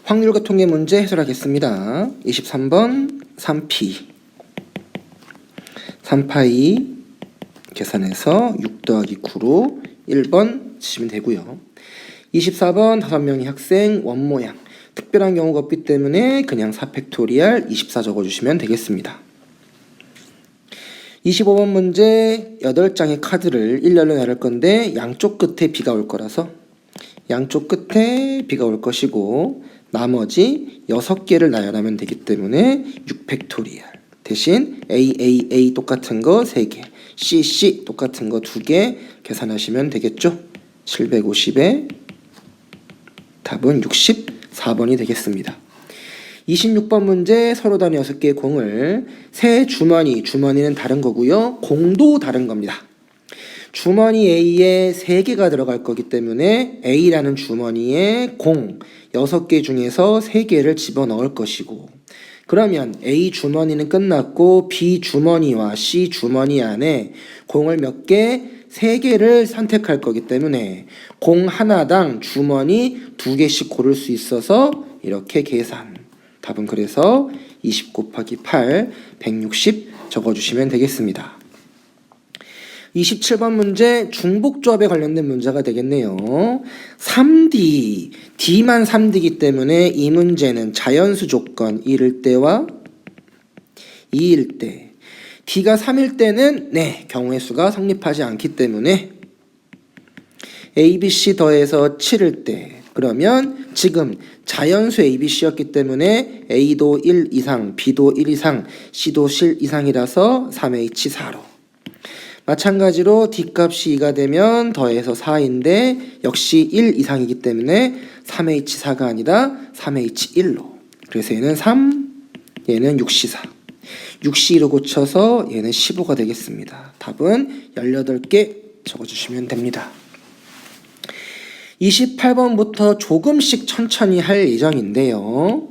확률과 통계 문제 해설하겠습니다. 23번 3p 3파이 계산해서 6 더하기 9로 1번 치시면 되고요. 24번 5명의 학생 원모양 특별한 경우가 없기 때문에 그냥 4팩토리알 24 적어주시면 되겠습니다. 25번 문제 8장의 카드를 일렬로 나눌 건데 양쪽 끝에 B가 올 거라서 양쪽 끝에 B가 올 것이고 나머지 6개를 나열하면 되기 때문에 6팩토리알 대신 A 똑같은 거 3개 C 똑같은 거 2개 계산하시면 되겠죠. 750에 답은 64번이 되겠습니다. 26번 문제 서로 단위 6개의 공을 세 주머니는 다른 거고요. 공도 다른 겁니다. 주머니 A에 3개가 들어갈 거기 때문에 A라는 주머니에 공 6개 중에서 3개를 집어넣을 것이고 그러면 A 주머니는 끝났고 B 주머니와 C 주머니 안에 공을 몇 개? 3개를 선택할 거기 때문에 공 하나당 주머니 2개씩 고를 수 있어서 이렇게 계산. 답은 그래서 20 곱하기 8, 160 적어주시면 되겠습니다. 27번 문제 중복조합에 관련된 문제가 되겠네요. 3D, D만 3D이기 때문에 이 문제는 자연수 조건 1일 때와 2일 때 D가 3일 때는 경우의 수가 성립하지 않기 때문에 A, B, C 더해서 7일 때 그러면 지금 자연수 A, B, C였기 때문에 A도 1 이상, B도 1 이상, C도 7 이상이라서 3H4로 마찬가지로 D값이 2가 되면 더해서 4인데 역시 1 이상이기 때문에 3H4가 아니라 3H1로 그래서 얘는 3, 얘는 6C4 6C2로 고쳐서 얘는 15가 되겠습니다. 답은 18개 적어주시면 됩니다. 28번부터 조금씩 천천히 할 예정인데요.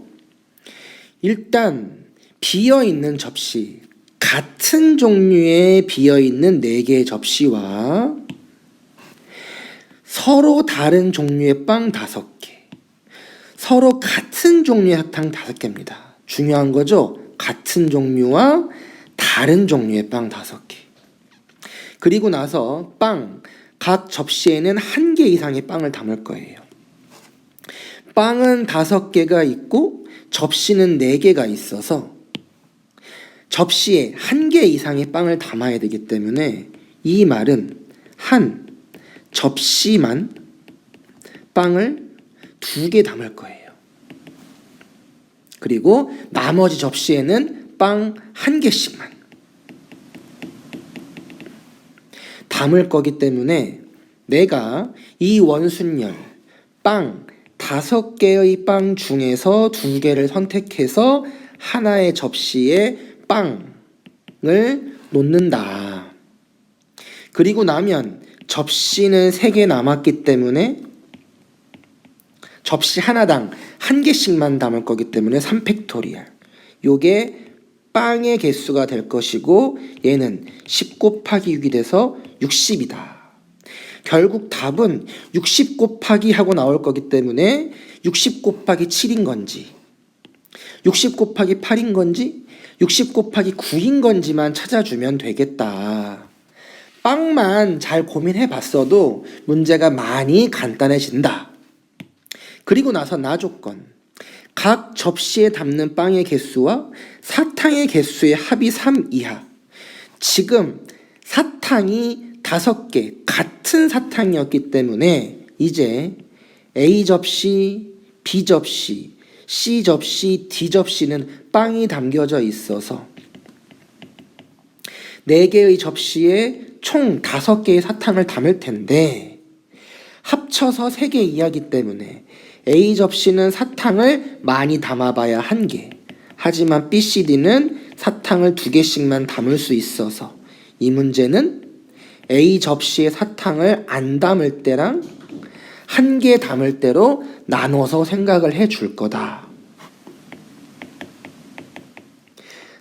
일단 비어있는 접시 같은 종류의 비어있는 4개의 접시와 서로 다른 종류의 빵 5개 서로 같은 종류의 사탕 5개입니다. 중요한 거죠. 같은 종류와 다른 종류의 빵 5개 그리고 나서 각 접시에는 1개 이상의 빵을 담을 거예요. 빵은 5개가 있고 접시는 4개가 있어서 접시에 1개 이상의 빵을 담아야 되기 때문에 이 말은 한 접시만 빵을 2개 담을 거예요. 그리고 나머지 접시에는 빵 1개씩만 담을 거기 때문에 내가 이 원순열 빵 5개의 빵 중에서 2개를 선택해서 하나의 접시에 빵을 놓는다. 그리고 나면 접시는 3개 남았기 때문에 접시 하나당 1개씩만 담을 거기 때문에 3팩토리알 요게 빵의 개수가 될 것이고 얘는 10 곱하기 6이 돼서 60이다. 결국 답은 60 곱하기 하고 나올 거기 때문에 60 곱하기 7인 건지 60 곱하기 8인 건지 60 곱하기 9인 건지만 찾아주면 되겠다. 빵만 잘 고민해 봤어도 문제가 많이 간단해진다. 그리고 나서 나조건 각 접시에 담는 빵의 개수와 사탕의 개수의 합이 3 이하 지금 사탕이 5개 같은 사탕이었기 때문에 이제 A 접시, B 접시, C 접시, D 접시는 빵이 담겨져 있어서 4개의 접시에 총 5개의 사탕을 담을 텐데 합쳐서 3개 이하이기 때문에 A 접시는 사탕을 많이 담아봐야 1개 하지만 B, C, D는 사탕을 2개씩만 담을 수 있어서 이 문제는 A 접시에 사탕을 안 담을 때랑 1개 담을 때로 나눠서 생각을 해줄 거다.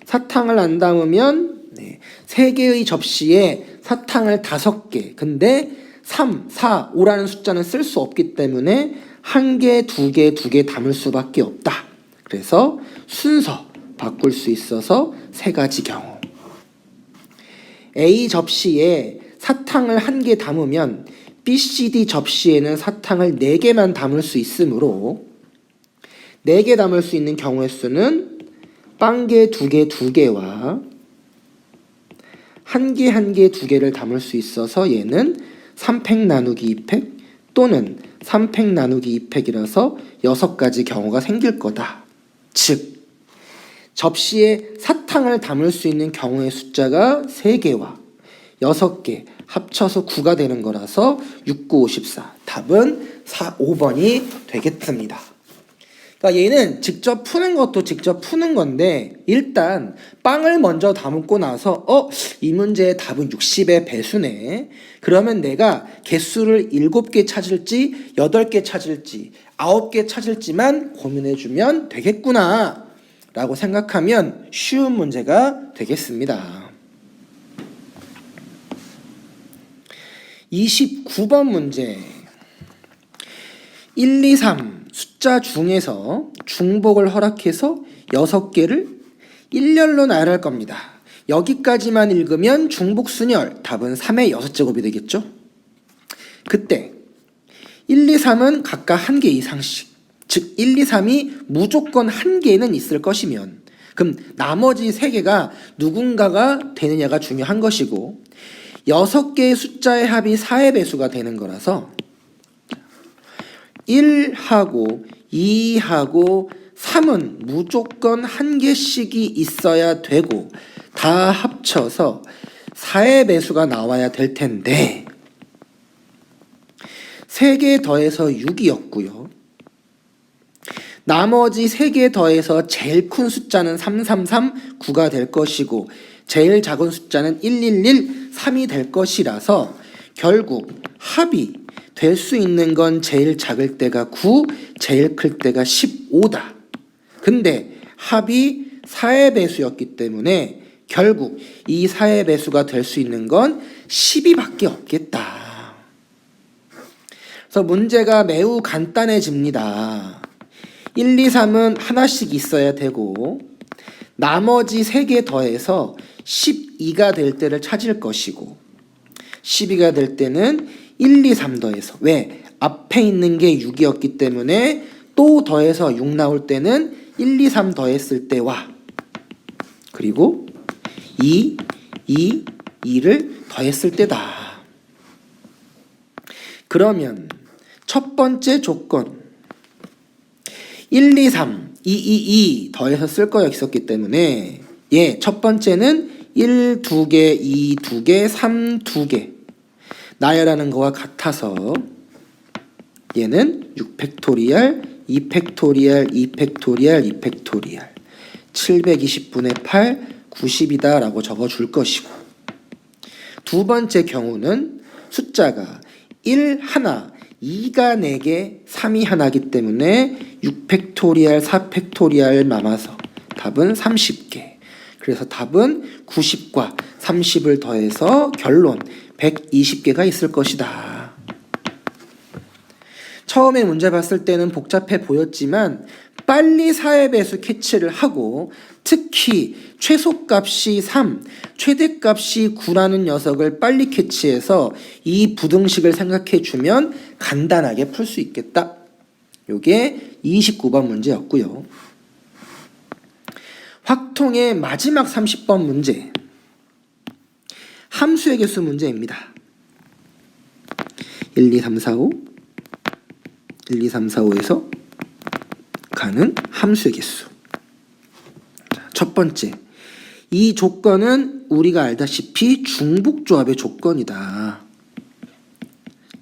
사탕을 안 담으면 3개의 접시에 사탕을 5개 근데 3, 4, 5라는 숫자는 쓸 수 없기 때문에 한 개, 두 개, 두 개 담을 수밖에 없다. 그래서 순서 바꿀 수 있어서 세 가지 경우. A 접시에 사탕을 한 개 담으면 B, C, D 접시에는 사탕을 4개만 담을 수 있으므로 4개 담을 수 있는 경우의 수는 빵개 2개 2개와 한 개 한 개 2개를 담을 수 있어서 얘는 3팩 나누기 2팩 또는 3팩 나누기 2팩이라서 6가지 경우가 생길 거다. 즉 접시에 사탕을 담을 수 있는 경우의 숫자가 3개와 6개 합쳐서 9가 되는 거라서 6, 9, 54 답은 5번이 되겠습니다. 그러니까 얘는 직접 푸는 것도 직접 푸는 건데 일단 빵을 먼저 담고 나서 이 문제의 답은 60의 배수네. 그러면 내가 개수를 7개 찾을지 8개 찾을지 9개 찾을지만 고민해주면 되겠구나 라고 생각하면 쉬운 문제가 되겠습니다. 29번 문제 1, 2, 3 숫자 중에서 중복을 허락해서 6개를 일렬로 나열할 겁니다. 여기까지만 읽으면 중복순열 답은 3의 6제곱이 되겠죠. 그때 1, 2, 3은 각각 1개 이상씩 즉 1, 2, 3이 무조건 1개는 있을 것이면 그럼 나머지 3개가 누군가가 되느냐가 중요한 것이고 6개의 숫자의 합이 4의 배수가 되는 거라서 1하고 2하고 3은 무조건 1개씩이 있어야 되고 다 합쳐서 4의 배수가 나와야 될 텐데 3개 더해서 6이었고요. 나머지 3개 더해서 제일 큰 숫자는 333, 9가 될 것이고 제일 작은 숫자는 111, 3이 될 것이라서 결국 합이 될 수 있는 건 제일 작을 때가 9, 제일 클 때가 15다. 근데 합이 4의 배수였기 때문에 결국 이 4의 배수가 될 수 있는 건 12밖에 없겠다. 그래서 문제가 매우 간단해집니다. 1, 2, 3은 하나씩 있어야 되고 나머지 3개 더해서 12가 될 때를 찾을 것이고 12가 될 때는 1, 2, 3 더해서 왜? 앞에 있는 게 6이었기 때문에 또 더해서 6 나올 때는 1, 2, 3 더했을 때와 그리고 2, 2, 2를 더했을 때다. 그러면 첫 번째 조건 1, 2, 3, 2, 2, 2 더해서 쓸 거였기 때문에 첫 번째는 1, 2개, 2, 2개, 3, 2개 나열하는 거와 같아서 얘는 6팩토리얼, 2팩토리얼, 2팩토리얼, 2팩토리얼 720분의 8, 90이다 라고 적어줄 것이고 두 번째 경우는 숫자가 1, 하나, 2가 4개, 3이 하나이기 때문에 6팩토리얼, 4팩토리얼 남아서 답은 30개. 그래서 답은 90과 30을 더해서 결론 120개가 있을 것이다. 처음에 문제 봤을 때는 복잡해 보였지만 빨리 4의 배수 캐치를 하고 특히 최소값이 3, 최대값이 9라는 녀석을 빨리 캐치해서 이 부등식을 생각해 주면 간단하게 풀 수 있겠다. 요게 29번 문제였고요. 확통의 마지막 30번 문제. 함수의 개수 문제입니다. 1, 2, 3, 4, 5 1, 2, 3, 4, 5에서 가는 함수의 개수. 첫 번째, 이 조건은 우리가 알다시피 중복조합의 조건이다.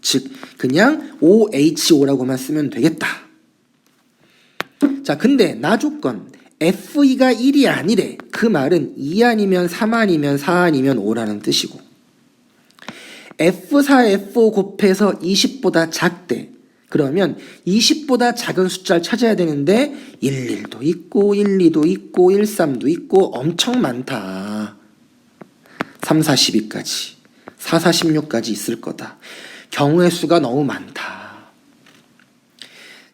즉 그냥 OHO라고만 쓰면 되겠다. 자, 근데 나 조건 F2가 1이 아니래. 그 말은 2 아니면 3 아니면 4 아니면 5라는 뜻이고 F4, F5 곱해서 20보다 작대. 그러면 20보다 작은 숫자를 찾아야 되는데 11도 있고 12도 있고 13도 있고 엄청 많다. 3, 4, 12까지 4, 4, 16까지 있을 거다. 경우의 수가 너무 많다.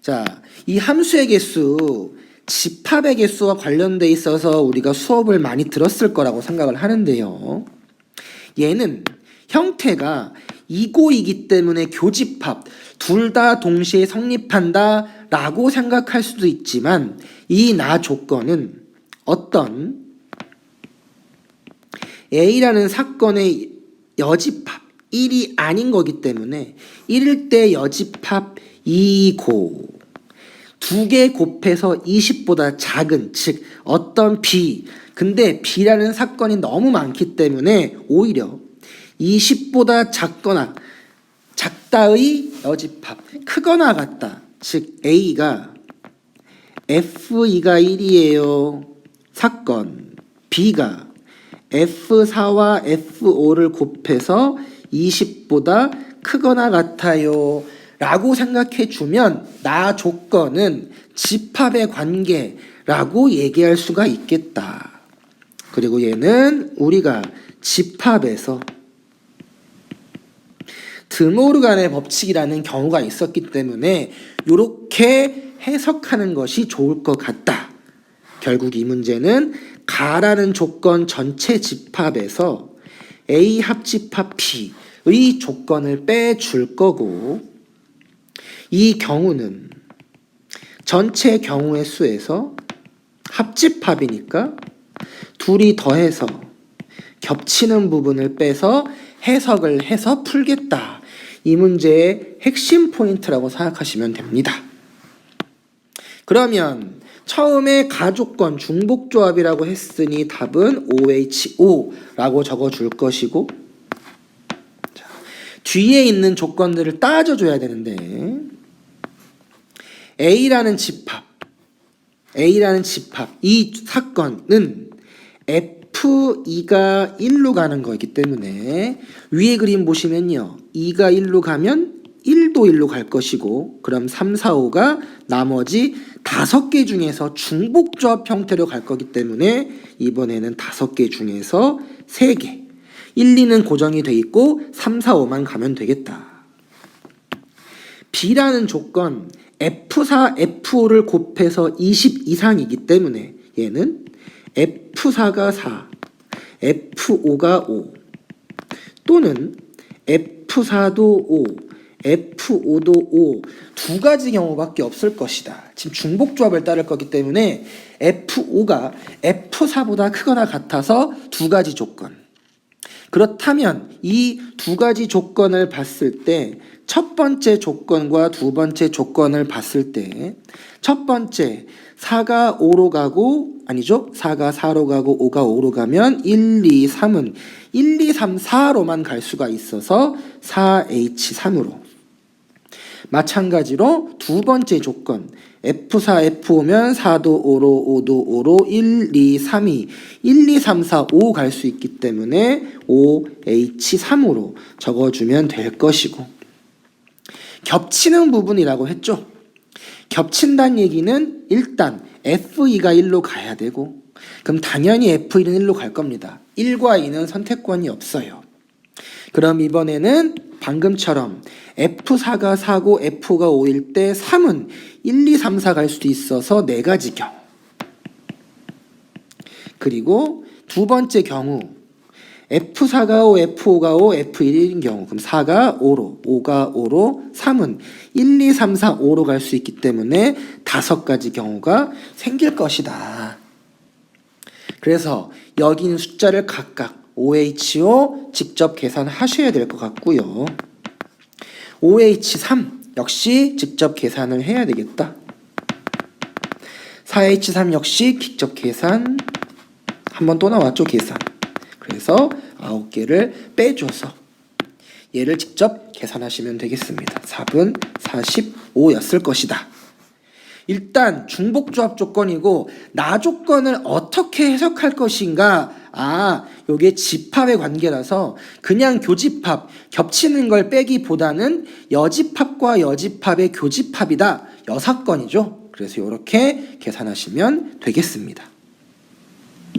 자, 이 함수의 개수, 집합의 개수와 관련돼 있어서 우리가 수업을 많이 들었을 거라고 생각을 하는데요. 얘는 형태가 이고이기 때문에 교집합, 둘 다 동시에 성립한다 라고 생각할 수도 있지만 이 나 조건은 어떤 A라는 사건의 여집합 1이 아닌 거기 때문에 1일 때 여집합 2고 두 개 곱해서 20보다 작은, 즉 어떤 B, 근데 B라는 사건이 너무 많기 때문에 오히려 20보다 작거나 작다의 여집합, 크거나 같다, 즉 A가 F2가 1이에요 사건, B가 F4와 F5를 곱해서 20보다 크거나 같아요 라고 생각해 주면 나 조건은 집합의 관계라고 얘기할 수가 있겠다. 그리고 얘는 우리가 집합에서 드모르간의 법칙이라는 경우가 있었기 때문에 이렇게 해석하는 것이 좋을 것 같다. 결국 이 문제는 가라는 조건 전체 집합에서 A 합집합 P의 조건을 빼줄 거고, 이 경우는 전체 경우의 수에서 합집합이니까 둘이 더해서 겹치는 부분을 빼서 해석을 해서 풀겠다. 이 문제의 핵심 포인트라고 생각하시면 됩니다. 그러면 처음에 가조건 중복조합이라고 했으니 답은 OHO라고 적어줄 것이고, 자, 뒤에 있는 조건들을 따져줘야 되는데 A라는 집합 이 사건은 F2가 1로 가는 거기 때문에 위에 그림 보시면요, 2가 1로 가면 1도 1로 갈 것이고, 그럼 3, 4, 5가 나머지 5개 중에서 중복조합 형태로 갈 거기 때문에 이번에는 5개 중에서 3개, 1, 2는 고정이 돼 있고 3, 4, 5만 가면 되겠다. B라는 조건 F4, F5를 곱해서 20 이상이기 때문에 얘는 F4가 4, F5가 5, 또는 F4도 5, F5도 5, 두 가지 경우밖에 없을 것이다. 지금 중복조합을 따를 거기 때문에 F5가 F4보다 크거나 같아서 두 가지 조건. 그렇다면 이 두 가지 조건을 봤을 때 첫 번째 조건과 두 번째 조건을 봤을 때 첫 번째 4가 5로 가고, 아니죠, 4가 4로 가고 5가 5로 가면 1, 2, 3은 1, 2, 3, 4로만 갈 수가 있어서 4H3으로. 마찬가지로 두 번째 조건 F4, F5면 4도 5로 5도 5로 1, 2, 3이 1, 2, 3, 4, 5 갈 수 있기 때문에 5H3으로 적어주면 될 것이고, 겹치는 부분이라고 했죠. 겹친다는 얘기는 일단 F2가 1로 가야 되고, 그럼 당연히 F1은 1로 갈 겁니다. 1과 2는 선택권이 없어요. 그럼 이번에는 방금처럼 F4가 4고 F5가 5일 때 3은 1, 2, 3, 4 갈 수도 있어서 4가지 경우. 그리고 두 번째 경우 F4가 5, F5가 5, F1인 경우, 그럼 4가 5로, 5가 5로, 3은 1, 2, 3, 4, 5로 갈 수 있기 때문에 5가지 경우가 생길 것이다. 그래서 여기 있는 숫자를 각각 OHO 직접 계산하셔야 될 것 같고요. OH3 역시 직접 계산을 해야 되겠다. 4H3 역시 직접 계산. 한 번 또 나왔죠, 계산. 그래서 9개를 빼줘서 얘를 직접 계산하시면 되겠습니다. 4분 45였을 것이다. 일단 중복조합 조건이고 나 조건을 어떻게 해석할 것인가, 요게 집합의 관계라서 그냥 교집합, 겹치는 걸 빼기보다는 여집합과 여집합의 교집합이다. 여사건이죠. 그래서 이렇게 계산하시면 되겠습니다.